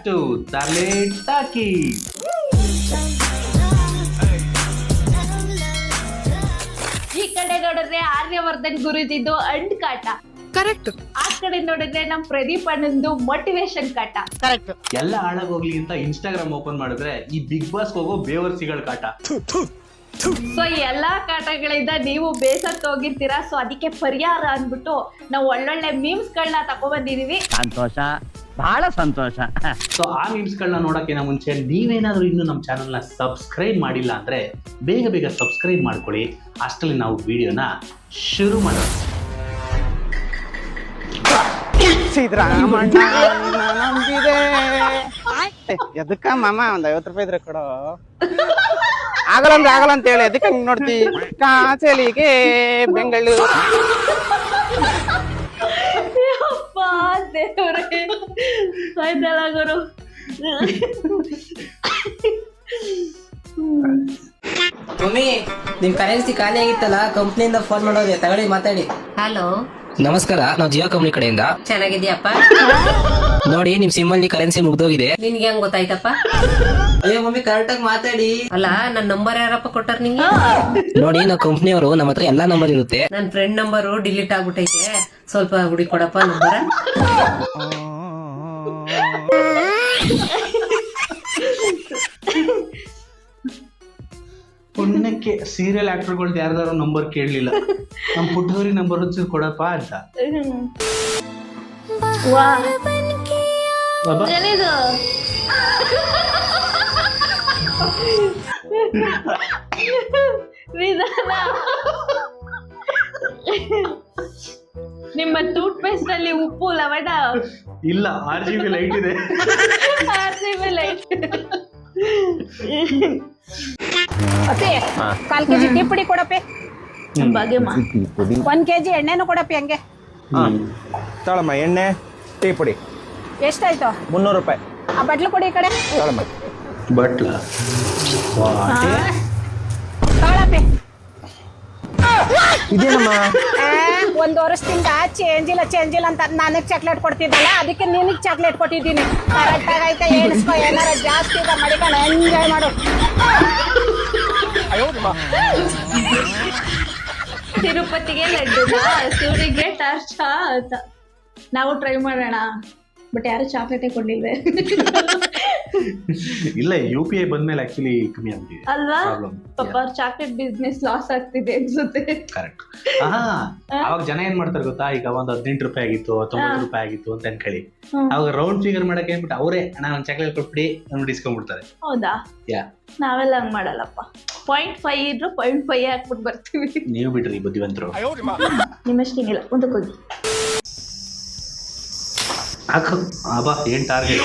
To ತಲೆ ಟಾಕಿ. ಈ ಕಡೆ ನೋಡಿದ್ರೆ ಆರ್ಯವರ್ಧನ್ ಗುರುಜಿದ್ದು ಅಂಡ್ ಕಾಟ ಕರೆಕ್ಟ್. ಆ ಕಡೆ ನೋಡಿದ್ರೆ ನಮ್ ಪ್ರದೀಪ್ ಅಣ್ಣಂದು ಮೋಟಿವೇಶನ್ ಕಾಟ ಕರೆಕ್ಟ್. ಎಲ್ಲ ಹಾಳಾಗೋಗ್ಲಿ ಅಂತ ಇನ್ಸ್ಟಾಗ್ರಾಮ್ ಓಪನ್ ಮಾಡಿದ್ರೆ ಈ ಬಿಗ್ ಬಾಸ್ ಹೋಗೋ ಬೇವರ್ಸಿಗಳ ಕಾಟ. ಸೊ ಎಲ್ಲಾ ಕಾಟಗಳಿಂದ ನೀವು ಬೇಸತ್ತು ಹೋಗಿರ್ತೀರಾ. ಸೊ ಅದಕ್ಕೆ ಪರಿಹಾರ ಅಂದ್ಬಿಟ್ಟು ನಾವು ಒಳ್ಳೊಳ್ಳೆ ಮೀಮ್ಸ್ ಗಳನ್ನ ತಗೊಬಂದಿದೀವಿ. ಸಂತೋಷ, ಬಹಳ ಸಂತೋಷ. ಸೊ ಆ ಮೀಮ್ಸ್ಗಳನ್ನ ನೋಡೋಕ್ಕಿಂತ ಮುಂಚೆ ನೀವೇನಾದ್ರೂ ಇನ್ನೂ ನಮ್ಮ ಚಾನಲ್ನ ಸಬ್ಸ್ಕ್ರೈಬ್ ಮಾಡಿಲ್ಲ ಅಂದ್ರೆ ಬೇಗ ಸಬ್ಸ್ಕ್ರೈಬ್ ಮಾಡ್ಕೊಳ್ಳಿ. ಅಷ್ಟರಲ್ಲಿ ನಾವು ವಿಡಿಯೋನ ಶುರು ಮಾಡೋಣ. ಸಿದ್ದರಾಮಣ್ಣ ನಂಬಿದೆ ಎದಕ್ಕ ಮಾಮ ಒಂದ್ 50 ರೂಪಾಯಿ ಇದ್ರೆ ಕೊಡೋ. ಆಗಲ್ಲ ಅಂತ ಹೇಳಿ ಅದಕ್ಕೆ ಹಂಗ್ ನೋಡ್ತಿ. ಕಾಚಲಿಗೆ ಬೆಂಗಳೂರು. ದೇವ್ರೇ ಆಯ್ತಲ್ಲ ಗುರು. ಮಮ್ಮಿ ನಿಮ್ ಕರೆನ್ಸಿ ಖಾಲಿ ಆಗಿತ್ತಲ್ಲ, ಕಂಪ್ನಿಯಿಂದ ಫೋನ್ ಮಾಡೋದೆ, ತಗೊಳ್ಳಿ ಮಾತಾಡಿ. ಹಲೋ, ನಮಸ್ಕಾರ, ನಾವು ಜಿಯೋ ಕಂಪ್ನಿ ಕಡೆಯಿಂದ. ಚೆನ್ನಾಗಿದ್ಯಪ್ಪ? ನೋಡಿ ನಿಮ್ ಸಿಮ್ ಅಲ್ಲಿ ಕರೆನ್ಸಿ ಮುಗ್ದೋಗಿದೆ. ನಿನ್ಗೆ ಹೆಂಗ್ ಗೊತ್ತಾಯ್ತಪ್ಪ? ಅಯ್ಯೋ ಮಮ್ಮಿ ಕರೆಕ್ಟ್ ಆಗಿ ಮಾತಾಡಿ. ಅಲ್ಲ, ನನ್ ನಂಬರ್ ಯಾರಪ್ಪ ಕೊಟ್ಟಾರ ನಿಂಗೆ? ನೋಡಿ ನಾವು ಕಂಪ್ನಿಯವರು, ನಮ್ಮ ಹತ್ರ ಎಲ್ಲಾ ನಂಬರ್ ಇರುತ್ತೆ. ನನ್ ಫ್ರೆಂಡ್ ನಂಬರು ಡಿಲೀಟ್ ಆಗ್ಬಿಟ್ಟೈತೆ, ಸ್ವಲ್ಪ ಹುಡುಕಿ ಕೊಡಪ್ಪ ನಂಬರ. ಪುಣ್ಯಕ್ಕೆ ಸೀರಿಯಲ್ ಆಕ್ಟರ್ಗಳ್ದು ಯಾರ್ದಾರು ನಂಬರ್ ಕೇಳಲಿಲ್ಲ. ನಮ್ಮ ಪುಟ್ಟದವ್ರಿ ನಂಬರ್ ಹಚ್ಚಿ ಕೊಡಪ್ಪ ಅಂತ. ಬಾಬಾ ಏನಿದು? ನಿಧಾನ. ನಿಮ್ಮ ಟೂತ್ ಪೇಸ್ಟ್ ಅಲ್ಲಿ ಉಪ್ಪು ಲವಣ ಇಲ್ಲ, RGB ಲೈಟ್ ಇದೆ. RGB light. ಅಪ್ಪಿ 1/4 kg ಟೀ ಪುಡಿ ಕೊಡಪ್ಪಿ. ಭಾಗ್ಯಮ್ಮ 1 kg ಎಣ್ಣೆನು ಕೊಡಪ್ಪಿ. ಹಂಗೆ ತಗೊಳಮ್ಮ ಎಣ್ಣೆ ಟೀ ಪುಡಿ. ಎಷ್ಟಾಯ್ತು? 300 ರೂಪಾಯಿ. ಆ ಬಟ್ಲು ಕೊಡಿ ಈ ಕಡೆ. ತಗೊಳಮ್ಮ. ಬಟ್ಲ ತಗೊಳಪ್ಪಿ. ಇದೇನಮ್ಮ? 1 ವರ್ಷದಿಂದ ಚೇಂಜ್ ಇಲ್ಲ ಅಂತ ನನಗ್ ಚಾಕ್ಲೇಟ್ ಕೊಡ್ತಿದ್ದಲ್ಲ, ಅದಕ್ಕೆ ನಿನಗ್ ಚಾಕ್ಲೇಟ್ ಕೊಟ್ಟಿದ್ದೀನಿ. ಕರೆಕ್ಟ್ ಆಗೈತೆ, ಏನಿಸ್ಕೊ. ಏನಾರ ಜಾಸ್ತಿ ಇದೆ ಮಡಿಕೊಂಡು ಎಂಜಾಯ್ ಮಾಡು. ತಿರುಪತಿಗೆ ಲಡ್ಡುನ, ಸೂರಿಗೆ ಟಾರ್ಚ ಅಂತ ನಾವು ಟ್ರೈ ಮಾಡೋಣ. ಬಟ್ ಯಾರು ಚಾಕ್ಲೇಟೇ ಕೊಡ್ಲಿಲ್ವೇ? ಇಲ್ಲ, UPI ಬಂದ್ಮೇಲೆ ಆಕ್ಚುಲಿ ಕಮ್ಮಿ ಆಗ್ಬಿಟ್ಟಿದೆ ಅಲ್ವಾ? ಪ್ರಾಬ್ಲಮ್. ಪಾಪ ಚಾಕ್ಲೇಟ್ ಬಿಸ್ನೆಸ್ ಲಾಸ್ ಆಗ್ತಿದೆ ಅನ್ಸುತ್ತೆ. ಕರೆಕ್ಟ್. ಅವಾಗ ಜನ ಏನ್ ಮಾಡ್ತಾರೆ ಗೊತ್ತಾ, ಈಗ ಒಂದು 18 ರೂಪಾಯಿ ಆಗಿತ್ತು, 19 ರೂಪಾಯಿ ಆಗಿತ್ತು ಅಂತ ಅನ್ಕೊಳ್ಳಿ. ಅವಾಗ ರೌಂಡ್ ಫಿಗರ್ ಮಾಡಕ್ಕೆ ಏನ್ಬಿಟ್ಟು ಅವರೇ ಒಂದು ಚಾಕ್ಲೇಟ್ ಕೊಟ್ಬಿಡಿ ನಮ್ಗೆ ಡಿಸ್ಕೊಂಡ್ಬಿಡ್ತಾರೆ. ಹೌದಾ? ನಾವೆಲ್ಲ ಹಂಗ್ ಮಾಡಲ್ಲಪ್ಪ. 0.5 ಇದ್ರು 0.5 ಹಾಕ್ಬಿಟ್ಟು ಬರ್ತೀವಿ. ನೀವು ಬಿಡ್ರಿ ಬುದ್ಧಿವಂತರು. ನಿಮ್ಮಷ್ಟೇನಿಲ್ಲ, ಮುಂದಕ್ಕೆ ಹೋಗಿ. ಬಾ, ಏನ್ ಟಾರ್ಗೆಟ್?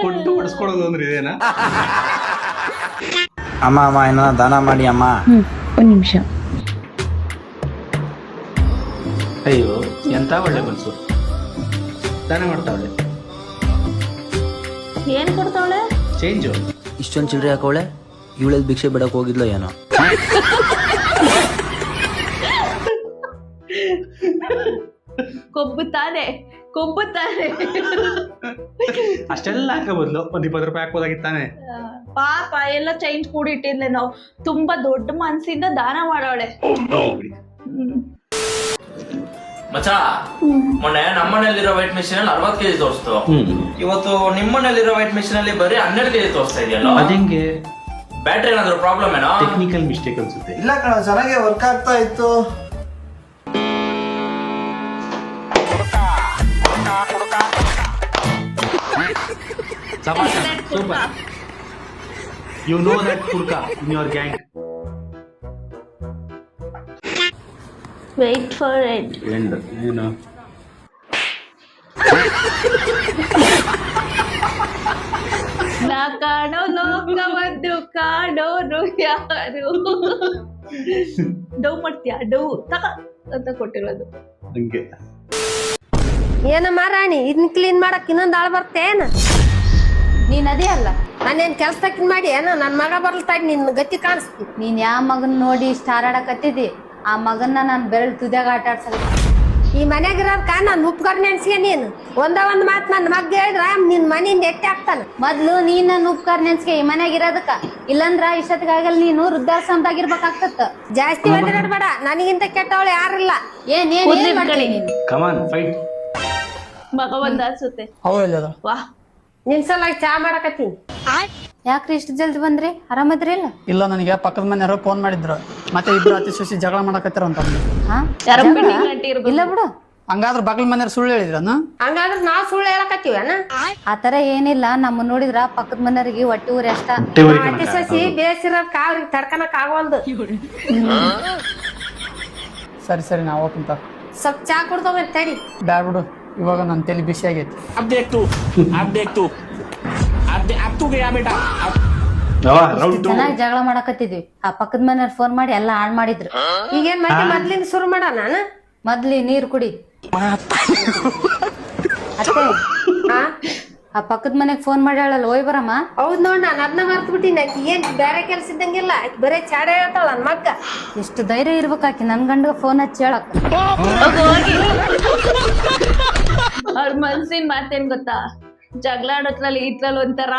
ಕೊಟ್ಟು ಹೊಡ್ಸ್ಕೊಡೋದು ಅಂದ್ರೆ ಇದೇನಾ? ಅಮ್ಮ ಏನೋ ದಾನ ಮಾಡಿ ಅಮ್ಮ. 1 ನಿಮಿಷ. ಅಯ್ಯೋ, ಎಂತ ಒಳ್ಳೆ ಮನ್ಸು. ದಾನ ಮಾಡ್ತಾವಳೆ. ಏನ್ ಕೊಡ್ತಾವಳೆ? ಚೇಂಜು. ಇಷ್ಟೊಂದು ಚಿಲ್ಲರೆ ಹಾಕೋಳೆ, ಇವಳಲ್ಲಿ ಭಿಕ್ಷೆ ಬಿಡಕ್ ಹೋಗಿದ್ಲೋ ಏನೋ. ಕೊಬ್ಬುತ್ತಾನೆ. ಅಷ್ಟೆಲ್ಲ ಹಾಕೋ ಬದ್ಲು ಒಂದ್ 20 ರೂಪಾಯಿ ಹಾಕ್ಬೋದಾಗಿತ್ತಾನೆ. ಪಾಪ ಎಲ್ಲ ಚೇಂಜ್ ಕೂಡಿಟ್ಟಿದ್ಲೆ. ನಾವು ತುಂಬಾ ದೊಡ್ಡ ಮನ್ಸಿಂದ ದಾನ ಮಾಡೋಳೆ. ಮಚ್ಚಾ, ಮೊನ್ನೆ ನಮ್ಮನೇಲಿರೋ ವೈಟ್ ಮಿಷಿನ್ ಅಲ್ಲಿ 60 kg ತೋರಿಸ್ತು. ಇವತ್ತು ನಿಮ್ಮನೇಲಿರೋ ವೈಟ್ ಮಿಷಿನ್ ಅಲ್ಲಿ ಬರೀ 12 kg ತೋರಿಸ್ತಾ ಇದೆಯಲ್ಲ. ಅದಂಗೆ ಬ್ಯಾಟ್ರಿ ಏನಾದ್ರು ಪ್ರಾಬ್ಲಮ್ ಏನೋ? ಟೆಕ್ನಿಕಲ್ ಮಿಸ್ಟೇಕ್ ಅನ್ಸುತ್ತೆ. ಇಲ್ಲ ಕಣ, ಚೆನ್ನಾಗಿ ವರ್ಕ್ ಆಗ್ತಾ ಇತ್ತು. Super. You know that kurka in your gang. Wait for it. End. You know. ನಾ ಕಾಣೋ ಲೋಕವನ್ನು ಕಾಣೋರು ಯಾರು? ಡೌ ಮಾಡ್ತೀಯಾ? ಡೌ ತಕ ಅಂತ ಕೊಟ್ಟಿರೋದು. ಹಂಗೆ. ಏನಮ್ಮ ರಾಣಿ, ಇದನ್ನ ಕ್ಲೀನ್ ಮಾಡಕ್ ಇನ್ನೊಂದು ಆಳ್ ಬರ್ತೇನ? ನೀನ್ ಅದೇ ಅಲ್ಲ ನಾನೇನ್ ಕೆಲ್ಸಕ್ಕಿನ್ ಮಾಡಿ ಏನೋ ನನ್ ಮಗ ಬರ್ಲ್ತಾ ನಿನ್ ಗತಿ ಕಾಣಿಸ್ತಿ. ನೀನ್ ಯಾವ ಮಗನ್ ನೋಡಿ ಸ್ಟಾರ್ ಆಡಕತ್ತಿದಿ ಆ ಮಗನ್ನ ನಾನ್ ಬೆರಳು ತುದ್ಯಾಗ ಆಟ ಆಡ್ಸಕ ಈ ಮನ್ಯಾಗಿರೋದ್ಕ ನಾನ್ ಉಪ್ಕರ್ ನೆನ್ಸ್ಗೆ ನೀನು ಒಂದ್ ಮಾತ್ ನನ್ ಮಗ್ ಹೇಳಿದ್ರ ನಿನ್ ಮನಿಂದ ಎಟ್ಟೆ ಆಗ್ತಾನ. ಮೊದ್ಲು ನೀನ್ ನನ್ನ ಉಪಕಾರ ನೆನ್ಸ್ಕೆ ಈ ಮನ್ಯಾಗ ಇರೋದಕ್ಕ ಇಲ್ಲಂದ್ರ ಇಷ್ಟೊತ್ತಿಗಾಗಲ್ ನೀನು ವೃದ್ಧಾಶ್ರಮದಾಗಿರ್ಬೇಕಾಗ್ತತ್ತ. ಜಾಸ್ತಿ ಒದರಾಡ್ಬೇಡ, ನನಗಿಂತ ಕೆಟ್ಟವಳು ಯಾರಿಲ್ಲ. ಏನ್ ಮಾಡ್ತೀನಿ ನೀನು? ಕಮಾನ್ ಫೈಟ್. ಮಗ ಒಂದ್ ಅನ್ಸುತ್ತೆ. ವಾ ನಿನ್ ಸಲ ಚಾ ಮಾಡಕತ್ತೀನಿ. ಯಾಕ್ರಿ ಇಷ್ಟು ಜಲ್ದಿ ಬಂದ್ರಿ? ಆರಾಮದ್ರಿ ಇಲ್ಲ? ಇಲ್ಲ, ನನಗೆ ಪಕ್ಕದ ಮನೆಯವರು ಫೋನ್ ಮಾಡಿದ್ರು, ಮತ್ತೆ ಇಬ್ರು ಅತಿ ಸೊಸಿ ಜಗಳ ಮಾಡಕತ್ತಾರ ಅಂತ. ಹಾ ಯಾರೋ ಜಗಳ? pending ಆಂಟಿ ಇರ್ಬೋದು. ಇಲ್ಲ ಬಿಡು. ಹಂಗಾದ್ರೆ ಬಗಲ್ ಮನೆಯವ್ರು ಸುಳ್ಳು ಹೇಳಿದ್ರನ? ಹಂಗಾದ್ರೆ ನಾವ್ ಸುಳ್ಳು ಹೇಳಕತ್ತೀವನ? ಆತರ ಏನಿಲ್ಲ, ನಮ್ಮ ನೋಡಿದ್ರ ಪಕ್ಕದ ಮನೆಯವ್ರಿಗೆ ಹೊಟ್ಟಿ ಊರಿ ಅಷ್ಟ. ಅತಿ ಸಸಿ ಬೇಸಿರೋದ್ ಅವ್ರಿಗೆ ತಡ್ಕನಕ್ ಆಗವಲ್ದು. ಸರಿ ಸರಿ, ನಾವು ಹೋಗ್ತಂತ. ಸ್ವಲ್ಪ ಚಾ ಕುಡ್ದವ ತಡಿ. ಬ್ಯಾಡ ಬಿಡು, ಇವಾಗ ನನ್ನ ತಲೆ ಬಿಸಿ ಆಗೈತಿ. ಚೆನ್ನಾಗಿ ಜಗಳ ಮಾಡಕತ್ತಿದ್ವಿ, ಆ ಪಕ್ಕದ ಮನೆಯವ್ರು ಫೋನ್ ಮಾಡಿ ಎಲ್ಲಾ ಹಾಳ್ ಮಾಡಿದ್ರು. ಈಗೇನ್ ಮತ್ತೆ ಮೊದ್ಲಿಂದ ಶುರು ಮಾಡ ನಾನು. ಮೊದ್ಲಿ ನೀರ್ ಕುಡಿ. ಅತ್ತೆ, ಆ ಪಕ್ಕದ ಮನೆಗ್ ಫೋನ್ ಮಾಡ್ಯಾಳಲ್ಲ, ಹೋಯ್ ಬರಮ್ಮ. ಹೌದ್ ನೋಡ್, ನಾನ್ ಅದನ್ನ ಮರ್ತ್ ಬಿಟ್ಟಿನಿ. ಆಕಿ ಏನ್ ಬೇರೆ ಕೆಲ್ಸ ಇದ್ದಂಗಿಲ್ಲ, ಆಕಿ ಬರೇ ಚಾಡ ಹೇಳ್ತಾಳ ನನ್ ಮಕ್ಕ. ಎಷ್ಟು ಧೈರ್ಯ ಇರ್ಬೇಕಾಕಿ ನನ್ ಗಂಡ ಫೋನ್ ಹಚ್ಚಿ ಹೇಳಕ್. ಅವ್ರ ಮನ್ಸಿನ ಮಾತೇನ್ ಗೊತ್ತಾ, ಜಗಳ ಆಡೋದ್ರಲ್ಲಿ ಇದ್ರಲ್ಲಿ ಒಂಥರ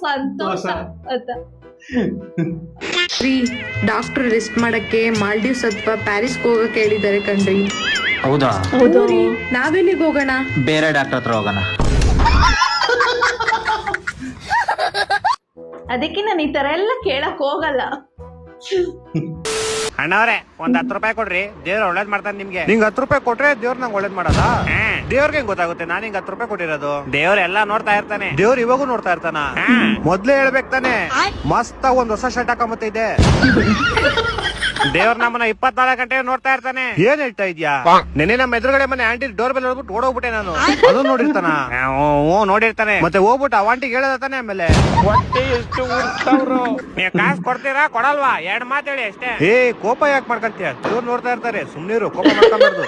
ಸಂತೋಷ ಅಂತ. ಡಾಕ್ಟರ್ ರೆಸ್ಟ್ ಮಾಡಕ್ಕೆ ಮಾಲ್ಡೀವ್ಸ್ ಅಥವಾ ಪ್ಯಾರಿಸ್ಗೆ ಹೋಗಕ್ಕೆ ಹೇಳಿದ್ದಾರೆ ಕಣ್ರಿ. ಹೌದಾ? ನಾವೆಲ್ಲಿಗೆ ಹೋಗೋಣ? ಬೇರೆ ಡಾಕ್ಟರ್ ಹತ್ರ ಹೋಗೋಣ. ಅದಕ್ಕೆ ನಾನು ಈ ತರ ಎಲ್ಲ ಕೇಳಕ್ ಹೋಗಲ್ಲ. ಅಣ್ಣವ್ರೆ, ಒಂದ್ 10 ರೂಪಾಯಿ ಕೊಡ್ರಿ, ದೇವ್ರ ಒಳ್ಳೇದ್ ಮಾಡ್ತಾನೆ ನಿಮ್ಗೆ. ನಿಂಗ್ 10 ರೂಪಾಯಿ ಕೊಟ್ರೆ ದೇವ್ರ ನಂಗೆ ಒಳ್ಳೇದ್ ಮಾಡದ? ದೇವ್ರಿಗೆ ಹೆಂಗ್ ಗೊತ್ತಾಗುತ್ತೆ ನಾನು ಹಿಂಗ್ 10 ರೂಪಾಯಿ ಕೊಟ್ಟಿರೋದು? ದೇವ್ರ ಎಲ್ಲಾ ನೋಡ್ತಾ ಇರ್ತಾನೆ. ದೇವ್ರ ಇವಾಗೂ ನೋಡ್ತಾ ಇರ್ತಾನ. ಮೊದ್ಲೇ ಹೇಳ್ಬೇಕು ತಾನೆ, ಮಸ್ತ್ ಒಂದ್ ಹೊಸ ಶರ್ಟ್ ಹಾಕೊಂಬತ್ತಿದ್ದೆ. ದೇವ್ರ ನಮ್ಮನ್ನ 24 ಗಂಟೆ ನೋಡ್ತಾ ಇರ್ತಾನೆ. ಏನ್ ಹೇಳ್ತಾ ಇದ್ಯಾ? ನೆನೆ ನಮ್ಮ ಎದುರುಗಡೆ ಮನೆ ಆಂಟಿ ಡೋರ್ ಬೆಲ್ ಹೊಡ್ಬಿಟ್ಟು ಓಡೋಗ್ಬಿಟ್ಟೆ ನಾನು. ಅದು ನೋಡಿರ್ತಾನ. ನೋಡಿರ್ತಾನೆ. ಮತ್ತೆ ಹೋಗ್ಬಿಟ್ಟು ಆ ಆಂಟಿಗೆ ಹೇಳತಾನೆ. ಆಮೇಲೆ ಹೊಟ್ಟೆ ಎಷ್ಟು ಉರ್ಸ್ತವ್ರು, ನೀವ್ ಕಾಸು ಕೊಡ್ತೀರಾ ಕೊಡಲ್ವಾ? 2 ಮಾತು ಹೇಳಿ ಅಷ್ಟೇ. ಕೋಪ ಯಾಕೆ ಮಾಡ್ಕೊಂತೀಯ? ದೇವ್ರು ನೋಡ್ತಾ ಇರ್ತಾರೆ, ಸುಮ್ನಿರು, ಕೋಪ ಮಾಡ್ಕೊಂಬಾರ್ದು.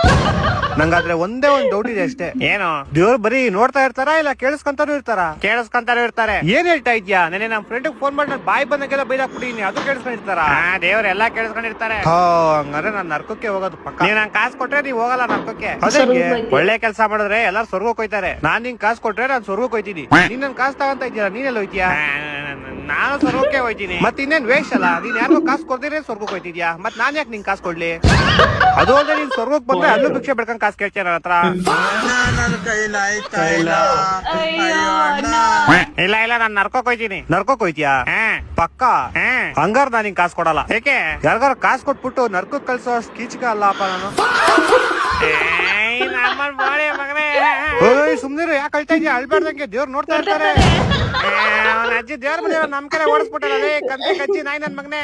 ನಂಗಾದ್ರೆ ಒಂದೇ ಒಂದ್ ಡೌಟ್ ಇದೆ ಅಷ್ಟೇ. ಏನು? ದೇವ್ರು ಬರೀ ನೋಡ್ತಾ ಇರ್ತಾರ ಇಲ್ಲ ಕೇಳಿಸ್ಕೊಂತಾನು ಇರ್ತಾರ? ಕೇಳಿಸ್ಕೊಂತಾನು ಇರ್ತಾರೆ. ಏನ್ ಹೇಳ್ತಾ ಇದ್ಯಾ? ನೆನೆ ನಮ್ ಫ್ರೆಂಡ್ ಫೋನ್ ಮಾಡಿ ನಾನು ಬಾಯಿ ಬಂದಾಗೆಲ್ಲ ಬೈದಾಕ್ಬಿಟ್ಟಿನಿ, ಅದು ಕೇಳಿಸ್ಕೊಂಡಿರ್ತಾರ? ದೇವ್ರ ಎಲ್ಲಾ ಕೇಳಿಸ್ಕೊಂಡಿರ್ತಾರೆ. ಹಂಗಾರೆ ನಾನ್ ನರ್ಕಕ್ಕೆ ಹೋಗೋದು ಪಕ್ಕ. ನೀವ್ ನಂಗೆ ಕಾಸು ಕೊಟ್ರೆ ನೀವ್ ಹೋಗಲ್ಲ ನರ್ಕಕ್ಕೆ. ಒಳ್ಳೆ ಕೆಲಸ ಮಾಡಿದ್ರೆ ಎಲ್ಲಾರು ಸ್ವರ್ಗಕ್ಕೆ ಹೋಯ್ತಾರೆ. ನಾನ್ ನಿಂಗ್ ಕಾಸು ಕೊಟ್ರೆ ನಾನ್ ಸ್ವರ್ಗಕ್ಕೆ ಹೋಯ್ತೀನಿ. ನೀನ್ ನನ್ ಕಾಸು ತಗೊಂತ ಇದ್ದೀರಾ, ನೀನೆಲ್ಲ ಹೋಯ್ತೀಯಾ? ನಾನು ಸ್ವರ್ಗಕ್ಕೆ ಹೋಯ್ತೀನಿ. ಮತ್ತೆ ಇನ್ನೇನ್ ವೇಸ್ಟ್ ಅಲ್ಲ? ನೀನ್ ಯಾರಿಗೂ ಕಾಸು ಕೊಡ್ತೀರಿ ಸ್ವರ್ಗಕ್ಕೆ ಹೋಯ್ತಿದ್ಯಾ? ಮತ್ ನಾನ್ ಯಾಕೆ ನಿಂಗ್ ಕಾಸು ಕೊಡ್ಲಿ? ಅದು ಅಲ್ಲದೆ ನೀನ್ ಸ್ವರ್ಗಕ್ಕೆ ಬಂದ್ರೆ ಅಲ್ಲೂ ಭಿಕ್ಷೆ ಬೆಳ್ಕೊಂಡ್ ಕಾಸು ಕೇಳ್ತೀಯ ನನ್ನ ಹತ್ರ? ಇಲ್ಲ ಇಲ್ಲ, ನಾನ್ ನರ್ಕೋಕ್ ಹೋಯ್ತೀನಿ. ನರ್ಕೋಕ್ ಹೋಯ್ತೀಯಾ? ಪಕ್ಕ. ಹಂಗಾರ ನಾನ್ ನಿಂಗ್ ಕಾಸು ಕೊಡಲ್ಲ. ಏಕೆ? ಯಾರಿಗಾರ ಕಾಸು ಕೊಟ್ಬಿಟ್ಟು ನರ್ಕೋಕ್ ಕಳ್ಸೋ ಕೀಚಕ ಅಲ್ಲಪ್ಪ ನಾನು. ಸುಮ್ನಿರು, ಯಾಕೆ ಅಳ್ತಾ ಇದೀಯ? ಅಳ್ಬಾರ್ದಂಗೆ, ದೇವ್ರು ನೋಡ್ತಾ ಇರ್ತಾರೆ. ಅಜ್ಜಿ ದೇವ್ರ ಮನೆ ನಮ್ ಕಡೆ ಓಡಿಸ್ಬಿಟ್ಟಾರೇ, ಕಂತೆ ಕಚ್ಚಿ ನಾಯಿ ನನ್ ಮಗನೇ.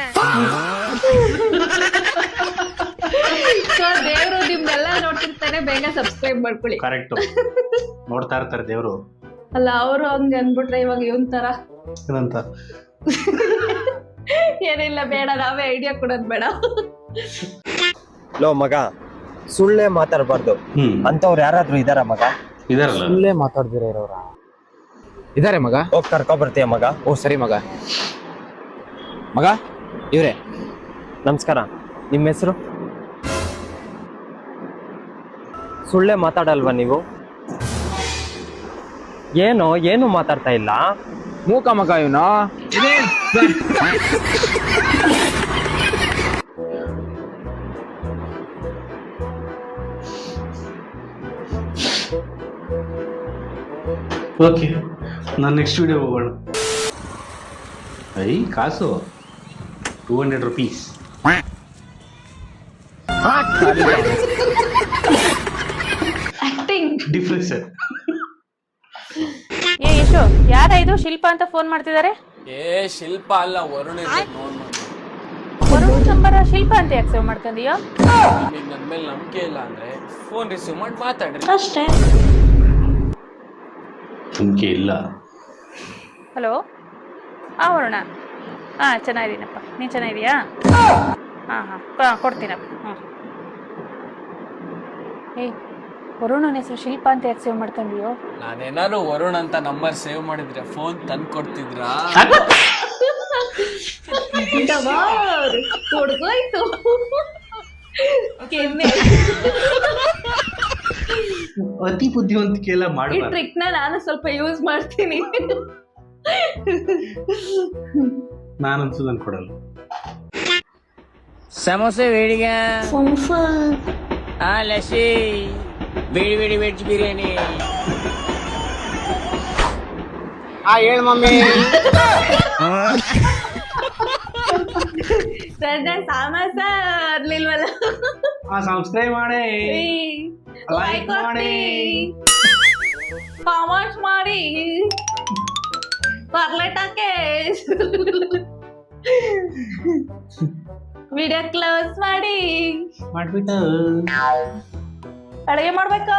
ಸೊ ದೇವ್ರು ನಿಮ್ನೆಲ್ಲ ನೋಡ್ತಿರ್ತಾರೆ, ಬೇಗ ಸಬ್ಸ್ಕ್ರೈಬ್ ಮಾಡ್ಕೊಳ್ಳಿ. ಕರೆಕ್ಟ್, ನೋಡ್ತಾ ಇರ್ತಾರೆ ದೇವ್ರು. ಅಲ್ಲ, ಅವರು ಹಂಗ ಅನ್ಬಿಟ್ರೆ ಇವಾಗ ಇವನ್ ತರ ಏನಂತ? ಏನಿಲ್ಲ, ಬೇಡ, ನಾವೇ ಐಡಿಯಾ ಕೊಡೋದ್ ಬೇಡ. ಲೋ ಮಗ, ಸುಳ್ಳೇ ಮಾತಾಡಬಾರ್ದು. ಅಂತವ್ರು ಯಾರಾದ್ರೂ ಇದಾರ ಮಗ? ಇದಾರಲ್ಲ, ಸುಳ್ಳೇ ಮಾತಾಡ್ದಿರ ಇರೋರ ಇದಾರೆ ಮಗ. ಹೋಗ್ ಕರ್ಕೊ ಬರ್ತೀಯ ಮಗ? ಓ ಸರಿ ಮಗ. ಮಗ ಇವ್ರೆ, ನಮಸ್ಕಾರ. ನಿಮ್ಮ ಹೆಸರು? ಸುಳ್ಳೇ ಮಾತಾಡಲ್ವಾ ನೀವು? ಏನು ಮಾತಾಡ್ತಾ ಇಲ್ಲ? ಮೂಕ ಮಗ ಇವನು. ಓಕೆ, ನಾನು ನೆಕ್ಸ್ಟ್ ವಿಡಿಯೋ ಹೋಗೋಣ. ಕಾಸು 200 rupees. Acting difference. ಏ ಯಶು, ಯಾರ ಇದು? ಶಿಲ್ಪ ಅಂತ ಫೋನ್ ಮಾಡ್ತಿದ್ದಾರೆ. ಶಿಲ್ಪ ಅಲ್ಲ, ವರುಣ್. ವರುಣ್ ನಂಬರ್ ಶಿಲ್ಪ ಅಂತ ಯಾಕೆ ಸೇವ್ ಮಾಡ್ಕೊಂಡಿಯೋ? ನನ್ನ ಮೇಲೆ ನಂಬಿಕೆ ಇಲ್ಲ ಅಂದ್ರೆ ಫೋನ್ ರಿಸೀವ್ ಮಾಡಿ ಮಾತಾಡ್ರಿ ಅಷ್ಟೇ. ನಂಬಿಕೆ ಇಲ್ಲ. ಹಲೋ, ವರುಣ. ಚೆನ್ನಾಗಿದ್ದೀನಪ್ಪ, ನೀನು ಚೆನ್ನಾಗಿದೀಯಾ? ಹಾಂ ಕೊಡ್ತೀನಪ್ಪ. ಏಯ್ ವರುಣನ ಹೆಸರು ಶಿಲ್ಪ ಅಂತ ಯಾಕೆ ಸೇವ್ ಮಾಡ್ಕೊಂಡಿಯೋ? ನಾನೇನಾದ್ರು ವರುಣ್ ಅಂತ ನಂಬರ್ ಸೇವ್ ಮಾಡಿದ್ರೆ ಫೋನ್ ತಂದು ಕೊಡ್ತಿದ್ರಾ? ಹುಡ್ಗೋಯ್ತು ಕೆನ್ನೆ. ಅತಿ ಬುದ್ಧಿವಂತಿಕೆ ಎಲ್ಲ ಈ ಮಾಡಬಾರ್ದು. ಟ್ರಿಕ್ ನ ನಾನು ಸ್ವಲ್ಪ ಯೂಸ್ ಮಾಡ್ತೀನಿ. ನಾನಂತೂ ನನ್ ಕೊಡಲ್ಲ. ಸಮೋಸೆ ಬೇಡಿಗೆ ಲಸಿ ಬೇಡಿ ಬೇಡಿ ವೆಜ್ ಬಿರಿಯಾನಿ. ಹೇಳ ಮಮ್ಮಿ. ಸಾಮಸ ಅರ್ಲಿಲ್ವಲ್ಲ. ಸಬ್ಸ್ಕ್ರೈಬ್ ಮಾಡಿ, ಲೈಕ್ ಮಾಡಿ, ಕಾಮೆಂಟ್ ಮಾಡಿ, ಪರ್ಲೆಟಾಕೆ ವಿಡಿಯೋ ಕ್ಲೋಸ್ ಮಾಡಿ ಮಾಡ್ಬಿಟ್ಟು ಅಡುಗೆ ಮಾಡ್ಬೇಕು.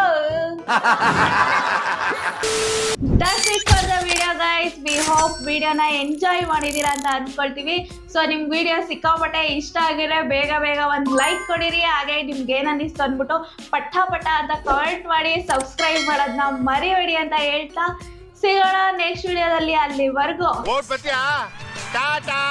That's it for the video guys. We hope ವಿಡಿಯೋನ ಎಂಜಾಯ್ ಮಾಡಿದೀರಾ ಅಂತ ಅನ್ಕೊಳ್ತೀವಿ. ಸೊ ನಿಮ್ ವಿಡಿಯೋ ಸಿಕ್ಕಾಪಟ್ಟೆ ಇಷ್ಟ ಆಗಿದ್ರೆ ಬೇಗ ಬೇಗ ಒಂದು ಲೈಕ್ ಕೊಡಿರಿ. ಹಾಗೆ ನಿಮ್ಗೆ ಏನ್ ಅನ್ನಿಸ್ತು ಅಂದ್ಬಿಟ್ಟು ಪಟ್ಟ ಅಂತ ಕಮೆಂಟ್ ಮಾಡಿ, ಸಬ್ಸ್ಕ್ರೈಬ್ ಮಾಡೋದನ್ನ ಮರಿಬೇಡಿ ಅಂತ ಹೇಳ್ತಾ ಸಿಗೋಣ ನೆಕ್ಸ್ಟ್ ವಿಡಿಯೋದಲ್ಲಿ. ಅಲ್ಲಿವರೆಗೂ ಟಾಟಾ.